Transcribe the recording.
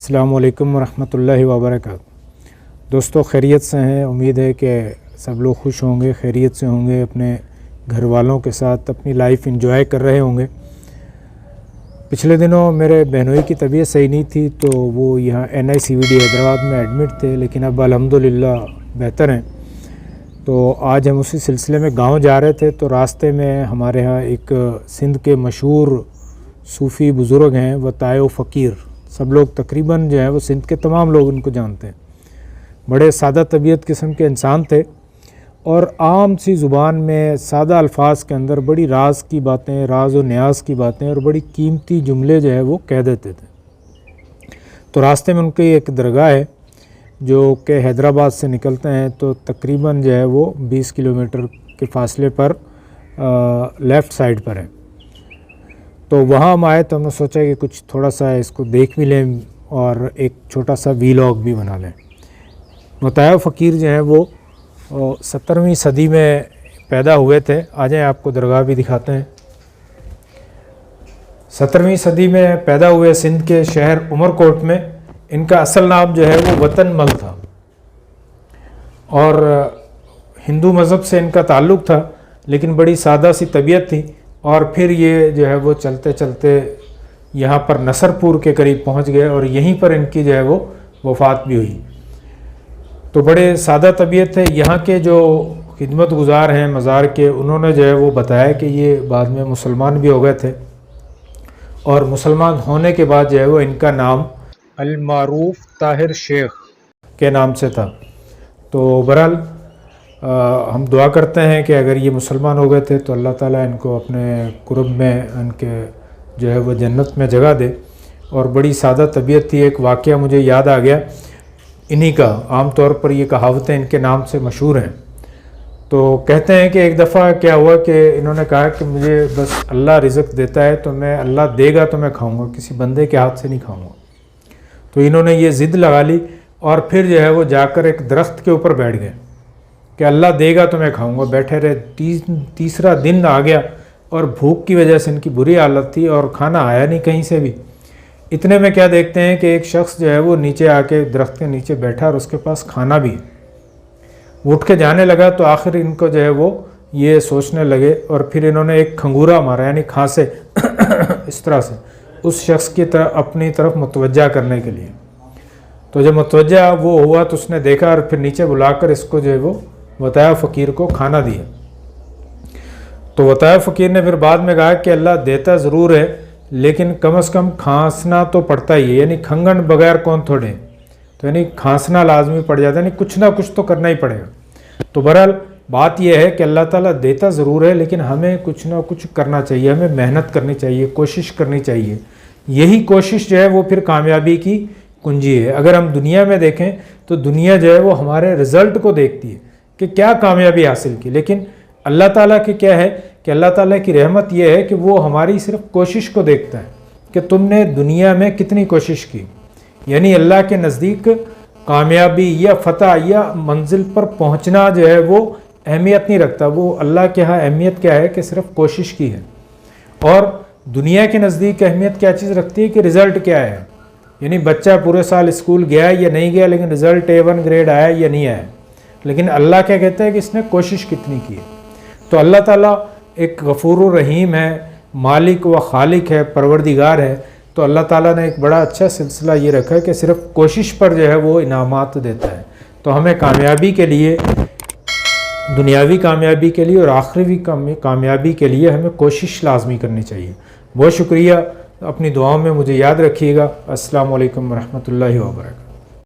السلام علیکم ورحمۃ اللہ وبرکاتہ۔ دوستو خیریت سے ہیں؟ امید ہے کہ سب لوگ خوش ہوں گے، خیریت سے ہوں گے، اپنے گھر والوں کے ساتھ اپنی لائف انجوائے کر رہے ہوں گے۔ پچھلے دنوں میرے بہنوئی کی طبیعت صحیح نہیں تھی تو وہ یہاں NICVD حیدرآباد میں ایڈمٹ تھے، لیکن اب الحمدللہ بہتر ہیں۔ تو آج ہم اسی سلسلے میں گاؤں جا رہے تھے تو راستے میں ہمارے ہاں ایک سندھ کے مشہور صوفی بزرگ ہیں وطائع فقیر، سب لوگ تقریباً جو ہے وہ سندھ کے تمام لوگ ان کو جانتے ہیں۔ بڑے سادہ طبیعت قسم کے انسان تھے اور عام سی زبان میں سادہ الفاظ کے اندر بڑی راز کی باتیں، راز و نیاز کی باتیں اور بڑی قیمتی جملے جو ہے وہ کہہ دیتے تھے۔ تو راستے میں ان کی ایک درگاہ ہے جو کہ حیدرآباد سے نکلتے ہیں تو تقریباً جو ہے وہ 20 کلومیٹر کے فاصلے پر لیفٹ سائیڈ پر ہے۔ تو وہاں ہم آئے تو ہم نے سوچا کہ کچھ تھوڑا سا اس کو دیکھ بھی لیں اور ایک چھوٹا سا ویلاگ بھی بنا لیں۔ وطائع فقیر جو ہیں وہ 17ویں صدی میں پیدا ہوئے تھے۔ آ جائیں آپ کو درگاہ بھی دکھاتے ہیں۔ 17ویں صدی میں پیدا ہوئے سندھ کے شہر عمرکوٹ میں۔ ان کا اصل نام جو ہے وہ وطن مل تھا اور ہندو مذہب سے ان کا تعلق تھا، لیکن بڑی سادہ سی طبیعت تھی۔ اور پھر یہ جو ہے وہ چلتے چلتے یہاں پر نصر پور کے قریب پہنچ گئے اور یہیں پر ان کی جو ہے وہ وفات بھی ہوئی۔ تو بڑے سادہ طبیعت تھے۔ یہاں کے جو خدمت گزار ہیں مزار کے، انہوں نے جو ہے وہ بتایا کہ یہ بعد میں مسلمان بھی ہو گئے تھے اور مسلمان ہونے کے بعد جو ہے وہ ان کا نام المعروف طاہر شیخ کے نام سے تھا۔ تو بہرحال ہم دعا کرتے ہیں کہ اگر یہ مسلمان ہو گئے تھے تو اللہ تعالیٰ ان کو اپنے قرب میں ان کے جو ہے وہ جنت میں جگہ دے۔ اور بڑی سادہ طبیعت تھی۔ ایک واقعہ مجھے یاد آ گیا انہی کا۔ عام طور پر یہ کہاوتیں ان کے نام سے مشہور ہیں۔ تو کہتے ہیں کہ ایک دفعہ کیا ہوا کہ انہوں نے کہا کہ مجھے بس اللہ رزق دیتا ہے تو میں، اللہ دے گا تو میں کھاؤں گا، کسی بندے کے ہاتھ سے نہیں کھاؤں گا۔ تو انہوں نے یہ ضد لگا لی اور پھر جو ہے وہ جا کر ایک درخت کے اوپر بیٹھ گئے کہ اللہ دے گا تو میں کھاؤں گا۔ بیٹھے رہے، تیسرا دن آ گیا اور بھوک کی وجہ سے ان کی بری حالت تھی اور کھانا آیا نہیں کہیں سے بھی۔ اتنے میں کیا دیکھتے ہیں کہ ایک شخص جو ہے وہ نیچے آ کے درخت کے نیچے بیٹھا اور اس کے پاس کھانا بھی ہے۔ وہ اٹھ کے جانے لگا تو آخر ان کو جو ہے وہ یہ سوچنے لگے اور پھر انہوں نے ایک کھنگورا مارا، یعنی کھانسے اس طرح سے اس شخص کی طرف اپنی طرف متوجہ کرنے کے لیے۔ تو جب متوجہ وہ ہوا تو اس نے دیکھا اور پھر نیچے بلا کر اس کو جو ہے وہ وطائع فقیر کو کھانا دیا۔ تو وطائع فقیر نے پھر بعد میں کہا کہ اللہ دیتا ضرور ہے لیکن کم از کم کھانسنا تو پڑتا ہی ہے، یعنی کھنگن بغیر کون تھوڑے، تو یعنی کھانسنا لازمی پڑ جاتا ہے، یعنی کچھ نہ کچھ تو کرنا ہی پڑے گا۔ تو بہرحال بات یہ ہے کہ اللہ تعالیٰ دیتا ضرور ہے لیکن ہمیں کچھ نہ کچھ کرنا چاہیے، ہمیں محنت کرنی چاہیے، کوشش کرنی چاہیے۔ یہی کوشش جو ہے وہ پھر کامیابی کی کنجی ہے۔ اگر ہم دنیا میں دیکھیں تو دنیا جو ہے وہ ہمارے رزلٹ کو دیکھتی ہے کہ کیا کامیابی حاصل کی، لیکن اللہ تعالیٰ کی کیا ہے کہ اللہ تعالیٰ کی رحمت یہ ہے کہ وہ ہماری صرف کوشش کو دیکھتا ہے کہ تم نے دنیا میں کتنی کوشش کی۔ یعنی اللہ کے نزدیک کامیابی یا فتح یا منزل پر پہنچنا جو ہے وہ اہمیت نہیں رکھتا، وہ اللہ کے ہاں اہمیت کیا ہے کہ صرف کوشش کی ہے۔ اور دنیا کے نزدیک اہمیت کیا چیز رکھتی ہے کہ رزلٹ کیا ہے، یعنی بچہ پورے سال اسکول گیا یا نہیں گیا لیکن رزلٹ A1 گریڈ آیا یا نہیں آیا۔ لیکن اللہ کیا کہتا ہے کہ اس نے کوشش کتنی کی ہے۔ تو اللہ تعالیٰ ایک غفور الرحیم ہے، مالک و خالق ہے، پروردگار ہے۔ تو اللہ تعالیٰ نے ایک بڑا اچھا سلسلہ یہ رکھا ہے کہ صرف کوشش پر جو ہے وہ انعامات دیتا ہے۔ تو ہمیں کامیابی کے لیے، دنیاوی کامیابی کے لیے اور آخروی کامیابی کے لیے ہمیں کوشش لازمی کرنی چاہیے۔ بہت شکریہ، اپنی دعاؤں میں مجھے یاد رکھیے گا۔ السلام علیکم ورحمۃ اللہ وبرکاتہ۔